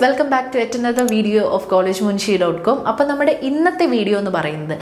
Welcome back to yet another video of collegemunshi.com. അപ്പോൾ നമ്മുടെ ഇന്നത്തെ വീഡിയോ എന്ന് പറയുന്നത്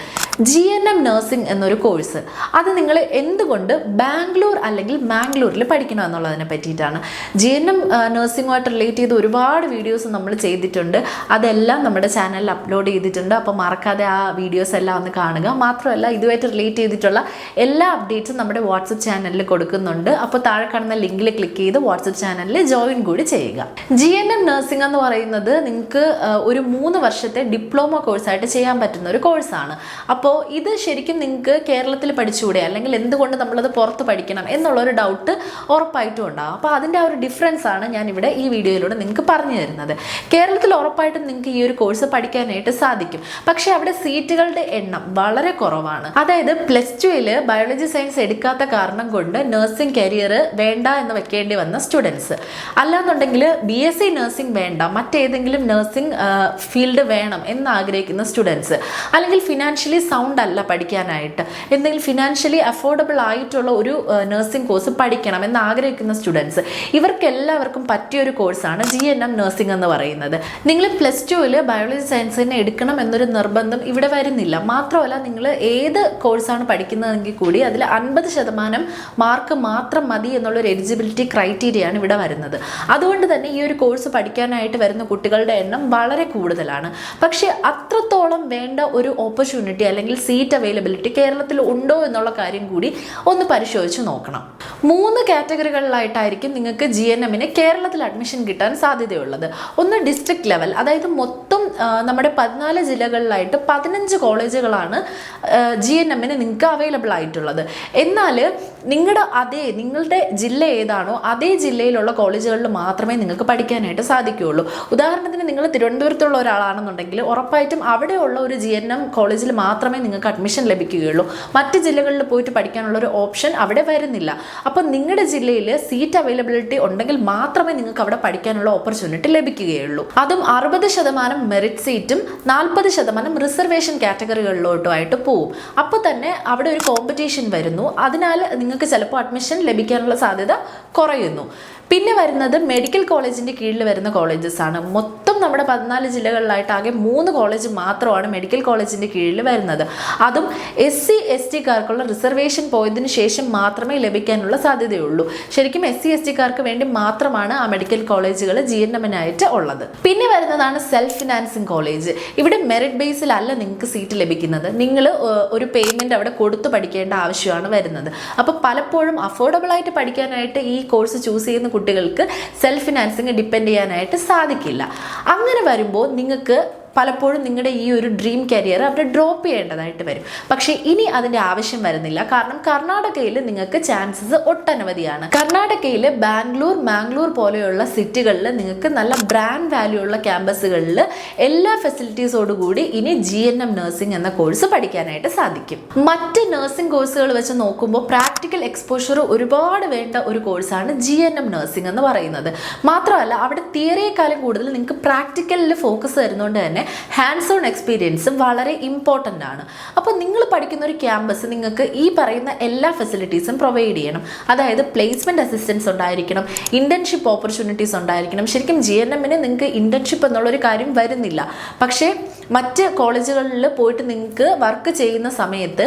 GNM നഴ്സിംഗ് എന്നൊരു കോഴ്സ്. അത് നിങ്ങൾ എന്തുകൊണ്ട് ബാംഗ്ലൂർ അല്ലെങ്കിൽ മാംഗ്ലൂരിൽ പഠിക്കണം എന്നുള്ളതിനെ പറ്റിയിട്ടാണ്. GNM നഴ്സിംഗുമായിട്ട് റിലേറ്റ് ചെയ്ത് ഒരുപാട് വീഡിയോസ് നമ്മൾ ചെയ്തിട്ടുണ്ട്. അതെല്ലാം നമ്മുടെ ചാനലിൽ അപ്ലോഡ് ചെയ്തിട്ടുണ്ട്. അപ്പോൾ മറക്കാതെ ആ വീഡിയോസ് എല്ലാം ഒന്ന് കാണുക. മാത്രമല്ല ഇതുമായിട്ട് റിലേറ്റ് ചെയ്തിട്ടുള്ള എല്ലാ അപ്ഡേറ്റ്സും നമ്മുടെ വാട്സപ്പ് ചാനലിൽ കൊടുക്കുന്നുണ്ട്. അപ്പോൾ താഴെ കാണുന്ന ലിങ്കിൽ ക്ലിക്ക് ചെയ്ത് വാട്സപ്പ് ചാനലിൽ ജോയിൻ കൂടി ചെയ്യുക. GNM നഴ്സിംഗ് എന്ന് പറയുന്നത് നിങ്ങൾക്ക് ഒരു 3 വർഷത്തെ ഡിപ്ലോമ കോഴ്സായിട്ട് ചെയ്യാൻ പറ്റുന്ന ഒരു കോഴ്സാണ്. അപ്പോൾ ഇത് ശരിക്കും നിങ്ങൾക്ക് കേരളത്തിൽ പഠിച്ചുകൂടെ, അല്ലെങ്കിൽ എന്തുകൊണ്ട് നമ്മളത് പുറത്ത് പഠിക്കണം എന്നുള്ളൊരു ഡൗട്ട് ഉറപ്പായിട്ടും ഉണ്ടാകും. അപ്പോൾ അതിൻ്റെ ആ ഒരു ഡിഫറൻസ് ആണ് ഞാനിവിടെ ഈ വീഡിയോയിലൂടെ നിങ്ങൾക്ക് പറഞ്ഞു തരുന്നത്. കേരളത്തിൽ ഉറപ്പായിട്ടും നിങ്ങൾക്ക് ഈ ഒരു കോഴ്സ് പഠിക്കാനായിട്ട് സാധിക്കും. പക്ഷേ അവിടെ സീറ്റുകളുടെ എണ്ണം വളരെ കുറവാണ്. അതായത് +2-ൽ ബയോളജി സയൻസ് എടുക്കാത്ത കാരണം കൊണ്ട് നഴ്സിംഗ് കരിയർ വേണ്ട എന്ന് വെക്കേണ്ടി വന്ന സ്റ്റുഡൻസ്, അല്ലാന്നുണ്ടെങ്കിൽ BSc നഴ്സിംഗ് വേണ്ട, മറ്റേതെങ്കിലും നഴ്സിംഗ് ഫീൽഡ് വേണം എന്ന് ആഗ്രഹിക്കുന്ന സ്റ്റുഡൻസ്, അല്ലെങ്കിൽ ഫിനാൻഷ്യലി സൗണ്ട് അല്ല പഠിക്കാനായിട്ട്, എന്തെങ്കിലും ഫിനാൻഷ്യലി അഫോർഡബിൾ ആയിട്ടുള്ള ഒരു നഴ്സിംഗ് കോഴ്സ് പഠിക്കണം എന്ന് ആഗ്രഹിക്കുന്ന സ്റ്റുഡൻസ്, ഇവർക്കെല്ലാവർക്കും പറ്റിയൊരു കോഴ്സാണ് GNM നഴ്സിംഗ് എന്ന് പറയുന്നത്. നിങ്ങൾ +2-ൽ ബയോളജി സയൻസ് തന്നെ എടുക്കണം എന്നൊരു നിർബന്ധം ഇവിടെ വരുന്നില്ല. മാത്രമല്ല നിങ്ങൾ ഏത് കോഴ്സാണ് പഠിക്കുന്നതെങ്കിൽ കൂടി അതിൽ 50% മാർക്ക് മാത്രം മതി എന്നുള്ളൊരു എലിജിബിലിറ്റി ക്രൈറ്റീരിയയാണ് ഇവിടെ വരുന്നത്. അതുകൊണ്ട് തന്നെ ഈ ഒരു കോഴ്സ് പഠിക്കാനായിട്ട് വരുന്ന കുട്ടികളുടെ എണ്ണം വളരെ കൂടുതലാണ്. പക്ഷേ അത്രത്തോളം വേണ്ട ഒരു ഓപ്പർച്യൂണിറ്റി അല്ലെങ്കിൽ സീറ്റ് അവൈലബിലിറ്റി കേരളത്തിൽ ഉണ്ടോ എന്നുള്ള കാര്യം കൂടി ഒന്ന് പരിശോധിച്ച് നോക്കണം. 3 കാറ്റഗറികളിലായിട്ടായിരിക്കും നിങ്ങൾക്ക് GNM-ന് കേരളത്തിൽ അഡ്മിഷൻ കിട്ടാൻ സാധ്യതയുള്ളത്. ഒന്ന് ഡിസ്ട്രിക്ട് ലെവൽ, അതായത് മൊത്തം നമ്മുടെ 14 ജില്ലകളിലായിട്ട് 15 കോളേജുകളാണ് GNM-ന് നിങ്ങൾക്ക് അവൈലബിൾ ആയിട്ടുള്ളത്. എന്നാൽ നിങ്ങളുടെ ജില്ല ഏതാണോ അതേ ജില്ലയിലുള്ള കോളേജുകളിൽ മാത്രമേ നിങ്ങൾക്ക് പഠിക്കാനായിട്ട് സാധിക്കുകയുള്ളൂ. ഉദാഹരണത്തിന് നിങ്ങൾ തിരുവനന്തപുരത്തുള്ള ഒരാളാണെന്നുണ്ടെങ്കിൽ ഉറപ്പായിട്ടും അവിടെയുള്ള ഒരു GNM കോളേജിൽ മാത്രമേ നിങ്ങൾക്ക് അഡ്മിഷൻ ലഭിക്കുകയുള്ളൂ. മറ്റ് ജില്ലകളിൽ പോയിട്ട് പഠിക്കാനുള്ള ഒരു ഓപ്ഷൻ അവിടെ വരുന്നില്ല. അപ്പോൾ നിങ്ങളുടെ ജില്ലയിൽ സീറ്റ് അവൈലബിലിറ്റി ഉണ്ടെങ്കിൽ മാത്രമേ നിങ്ങൾക്ക് അവിടെ പഠിക്കാനുള്ള ഓപ്പർച്യൂണിറ്റി ലഭിക്കുകയുള്ളൂ. അതും 60% മെറിറ്റ് സീറ്റും 40% റിസർവേഷൻ കാറ്റഗറികളിലോട്ടുമായിട്ട് പോവും. അപ്പോൾ തന്നെ അവിടെ ഒരു കോമ്പറ്റീഷൻ വരുന്നു. അതിനാൽ നിങ്ങൾക്ക് ചിലപ്പോൾ അഡ്മിഷൻ ലഭിക്കാനുള്ള സാധ്യത കുറയുന്നു. പിന്നെ വരുന്നത് മെഡിക്കൽ കോളേജിൻ്റെ കീഴിൽ വരുന്ന കോളേജസ് ആണ്. മൊത്തം നമ്മുടെ 14 ജില്ലകളിലായിട്ട് ആകെ 3 കോളേജ് മാത്രമാണ് മെഡിക്കൽ കോളേജിൻ്റെ കീഴിൽ വരുന്നത്. അതും SC ST-കാർക്കുള്ള റിസർവേഷൻ പോയതിന് ശേഷം മാത്രമേ ലഭിക്കാനുള്ള സാധ്യതയുള്ളൂ. ശരിക്കും SC ST-കാർക്ക് വേണ്ടി മാത്രമാണ് ആ മെഡിക്കൽ കോളേജുകൾ GNM-നായിട്ട് ഉള്ളത്. പിന്നെ വരുന്നതാണ് സെൽഫ് ഫിനാൻസിങ് കോളേജ്. ഇവിടെ മെറിറ്റ് ബേസിലല്ല നിങ്ങൾക്ക് സീറ്റ് ലഭിക്കുന്നത്. നിങ്ങൾ ഒരു പേയ്മെൻറ്റ് അവിടെ കൊടുത്തു പഠിക്കേണ്ട ആവശ്യമാണ് വരുന്നത്. അപ്പോൾ പലപ്പോഴും അഫോർഡബിൾ ആയിട്ട് പഠിക്കാനായിട്ട് ഈ കോഴ്സ് ചൂസ് ചെയ്യുന്ന കുട്ടികൾക്ക് സെൽഫ് ഫിനാൻസിങ് ഡിപ്പെൻഡ് ചെയ്യാനായിട്ട് സാധിക്കില്ല. അങ്ങനെ വരുമ്പോൾ നിങ്ങൾക്ക് പലപ്പോഴും നിങ്ങളുടെ ഈ ഒരു ഡ്രീം കരിയർ അവിടെ ഡ്രോപ്പ് ചെയ്യേണ്ടതായിട്ട് വരും. പക്ഷേ ഇനി അതിൻ്റെ ആവശ്യം വരുന്നില്ല. കാരണം കർണാടകയിൽ നിങ്ങൾക്ക് ചാൻസസ് ഒട്ടനവധിയാണ്. കർണാടകയിൽ ബാംഗ്ലൂർ, മാംഗ്ലൂർ പോലെയുള്ള സിറ്റികളിൽ നിങ്ങൾക്ക് നല്ല ബ്രാൻഡ് വാല്യൂ ഉള്ള ക്യാമ്പസുകളിൽ എല്ലാ ഫെസിലിറ്റീസോടുകൂടി ഇനി GNM നഴ്സിംഗ് എന്ന കോഴ്സ് പഠിക്കാനായിട്ട് സാധിക്കും. മറ്റ് നഴ്സിംഗ് കോഴ്സുകൾ വെച്ച് നോക്കുമ്പോൾ പ്രാക്ടിക്കൽ എക്സ്പോഷർ ഒരുപാട് വേണ്ട ഒരു കോഴ്സാണ് GNM നഴ്സിംഗ് എന്ന് പറയുന്നത്. മാത്രമല്ല അവിടെ തിയറിയേക്കാളും കൂടുതൽ നിങ്ങൾക്ക് പ്രാക്ടിക്കലിൽ ഫോക്കസ് വരുന്നതുകൊണ്ട് തന്നെ ഹാൻഡ്സ് ഓൺ എക്സ്പീരിയൻസും വളരെ ഇമ്പോർട്ടൻ്റ് ആണ്. അപ്പോൾ നിങ്ങൾ പഠിക്കുന്ന ഒരു ക്യാമ്പസ് നിങ്ങൾക്ക് ഈ പറയുന്ന എല്ലാ ഫെസിലിറ്റീസും പ്രൊവൈഡ് ചെയ്യണം. അതായത് പ്ലേസ്മെൻറ്റ് അസിസ്റ്റൻസ് ഉണ്ടായിരിക്കണം, ഇൻറ്റേൺഷിപ്പ് ഓപ്പർച്യൂണിറ്റീസ് ഉണ്ടായിരിക്കണം. ശരിക്കും GNM-ന് നിങ്ങൾക്ക് ഇൻറ്റേൺഷിപ്പ് എന്നുള്ളൊരു കാര്യം വരുന്നില്ല. പക്ഷേ മറ്റ് കോളേജുകളിൽ പോയിട്ട് നിങ്ങൾക്ക് വർക്ക് ചെയ്യുന്ന സമയത്ത്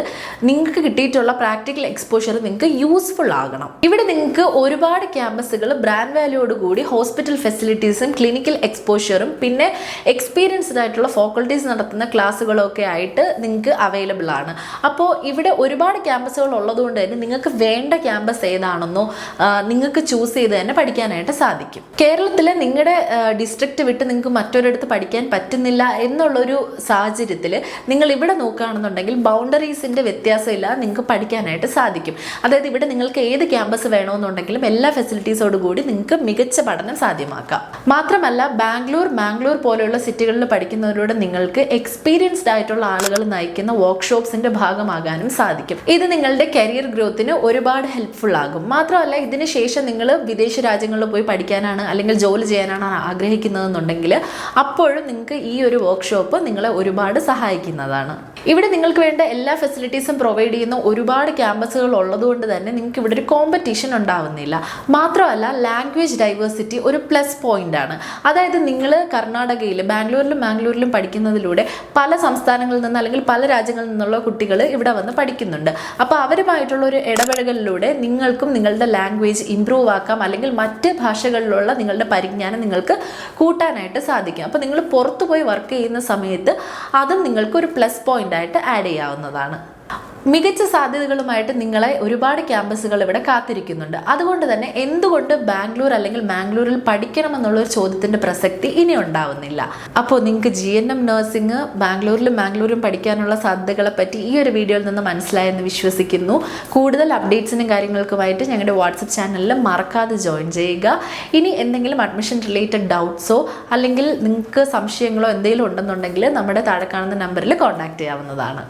നിങ്ങൾക്ക് കിട്ടിയിട്ടുള്ള പ്രാക്ടിക്കൽ എക്സ്പോഷർ നിങ്ങൾക്ക് യൂസ്ഫുൾ ആകണം. ഇവിടെ നിങ്ങൾക്ക് ഒരുപാട് ക്യാമ്പസുകൾ ബ്രാൻഡ് വാല്യൂയോട് കൂടി ഹോസ്പിറ്റൽ ഫെസിലിറ്റീസും ക്ലിനിക്കൽ എക്സ്പോഷറും പിന്നെ എക്സ്പീരിയൻസ്ഡ് ആയിട്ടുള്ള ഫാക്കൽറ്റീസ് നടത്തുന്ന ക്ലാസ്സുകളൊക്കെ ആയിട്ട് നിങ്ങൾക്ക് അവൈലബിൾ ആണ്. അപ്പോൾ ഇവിടെ ഒരുപാട് ക്യാമ്പസുകൾ ഉള്ളതുകൊണ്ട് തന്നെ നിങ്ങൾക്ക് വേണ്ട ക്യാമ്പസ് ഏതാണെന്നോ നിങ്ങൾക്ക് ചൂസ് ചെയ്ത് തന്നെ പഠിക്കാനായിട്ട് സാധിക്കും. കേരളത്തിൽ നിങ്ങളുടെ ഡിസ്ട്രിക്റ്റ് വിട്ട് നിങ്ങൾക്ക് മറ്റൊരിടത്ത് പഠിക്കാൻ പറ്റുന്നില്ല എന്നുള്ളൊരു സാഹചര്യത്തിൽ നിങ്ങൾ ഇവിടെ നോക്കുകയാണെന്നുണ്ടെങ്കിൽ ബൗണ്ടറീസിൻ്റെ വ്യത്യാസമില്ല, നിങ്ങൾക്ക് പഠിക്കാനായിട്ട് സാധിക്കും. അതായത് ഇവിടെ നിങ്ങൾക്ക് ഏത് ക്യാമ്പസ് വേണമെന്നുണ്ടെങ്കിലും എല്ലാ ഫെസിലിറ്റീസോടുകൂടി നിങ്ങൾക്ക് മികച്ച പഠനം സാധ്യമാക്കാം. മാത്രമല്ല ബാംഗ്ലൂർ, മാംഗ്ലൂർ പോലെയുള്ള സിറ്റികളിൽ പഠിക്കുന്ന പഠിക്കുന്നവരോട് നിങ്ങൾക്ക് എക്സ്പീരിയൻസ്ഡ് ആയിട്ടുള്ള ആളുകൾ നയിക്കുന്ന വർക്ക്ഷോപ്സിന്റെ ഭാഗമാകാനും സാധിക്കും. ഇത് നിങ്ങളുടെ കരിയർ ഗ്രോത്തിന് ഒരുപാട് ഹെൽപ്ഫുൾ ആകും. മാത്രമല്ല ഇതിന് ശേഷം നിങ്ങൾ വിദേശ രാജ്യങ്ങളിൽ പോയി പഠിക്കാനാണ് അല്ലെങ്കിൽ ജോലി ചെയ്യാനാണ് ആഗ്രഹിക്കുന്നതെന്നുണ്ടെങ്കിൽ അപ്പോഴും നിങ്ങൾക്ക് ഈ ഒരു വർക്ക്ഷോപ്പ് നിങ്ങളെ ഒരുപാട് സഹായിക്കുന്നതാണ്. ഇവിടെ നിങ്ങൾക്ക് വേണ്ട എല്ലാ ഫെസിലിറ്റീസും പ്രൊവൈഡ് ചെയ്യുന്ന ഒരുപാട് ക്യാമ്പസുകൾ ഉള്ളതുകൊണ്ട് തന്നെ നിങ്ങൾക്ക് ഇവിടെ ഒരു കോമ്പറ്റീഷൻ ഉണ്ടാവുന്നില്ല. മാത്രമല്ല ലാംഗ്വേജ് ഡൈവേഴ്സിറ്റി ഒരു പ്ലസ് പോയിന്റ് ആണ്. അതായത് നിങ്ങൾ കർണാടകയിൽ ബാംഗ്ലൂരിലും പഠിക്കുന്നതിലൂടെ പല സംസ്ഥാനങ്ങളിൽ നിന്ന് അല്ലെങ്കിൽ പല രാജ്യങ്ങളിൽ നിന്നുള്ള കുട്ടികൾ ഇവിടെ വന്ന് പഠിക്കുന്നുണ്ട്. അപ്പോൾ അവരുമായിട്ടുള്ള ഒരു ഇടപഴകലിലൂടെ നിങ്ങൾക്കും നിങ്ങളുടെ ലാംഗ്വേജ് ഇംപ്രൂവ് ആക്കാം, അല്ലെങ്കിൽ മറ്റ് ഭാഷകളിലുള്ള നിങ്ങളുടെ പരിജ്ഞാനം നിങ്ങൾക്ക് കൂട്ടാനായിട്ട് സാധിക്കും. അപ്പോൾ നിങ്ങൾ പുറത്തു പോയി വർക്ക് ചെയ്യുന്ന സമയത്ത് അതും നിങ്ങൾക്ക് ഒരു പ്ലസ് പോയിന്റ് ആയിട്ട് ആഡ് ചെയ്യാവുന്നതാണ്. മികച്ച സാധ്യതകളുമായിട്ട് നിങ്ങളെ ഒരുപാട് ക്യാമ്പസുകൾ ഇവിടെ കാത്തിരിക്കുന്നുണ്ട്. അതുകൊണ്ട് തന്നെ എന്തുകൊണ്ട് ബാംഗ്ലൂർ അല്ലെങ്കിൽ മാംഗ്ലൂരിൽ പഠിക്കണമെന്നുള്ള ഒരു ചോദ്യത്തിന്റെ പ്രസക്തി ഇനി ഉണ്ടാവുന്നില്ല. അപ്പോൾ നിങ്ങൾക്ക് GNM നഴ്സിംഗ് മാംഗ്ലൂരും പഠിക്കാനുള്ള സാധ്യതകളെ പറ്റി ഈ ഒരു വീഡിയോയിൽ നിന്ന് മനസ്സിലായെന്ന് വിശ്വസിക്കുന്നു. കൂടുതൽ അപ്ഡേറ്റ്സിനും കാര്യങ്ങൾക്കുമായിട്ട് ഞങ്ങളുടെ വാട്സപ്പ് ചാനലിൽ മറക്കാതെ ജോയിൻ ചെയ്യുക. ഇനി എന്തെങ്കിലും അഡ്മിഷൻ റിലേറ്റഡ് ഡൗട്ട്സോ അല്ലെങ്കിൽ നിങ്ങൾക്ക് സംശയങ്ങളോ എന്തെങ്കിലും ഉണ്ടെന്നുണ്ടെങ്കിൽ നമ്മുടെ താഴെ കാണുന്ന നമ്പറിൽ കോൺടാക്ട് ചെയ്യാവുന്നതാണ്.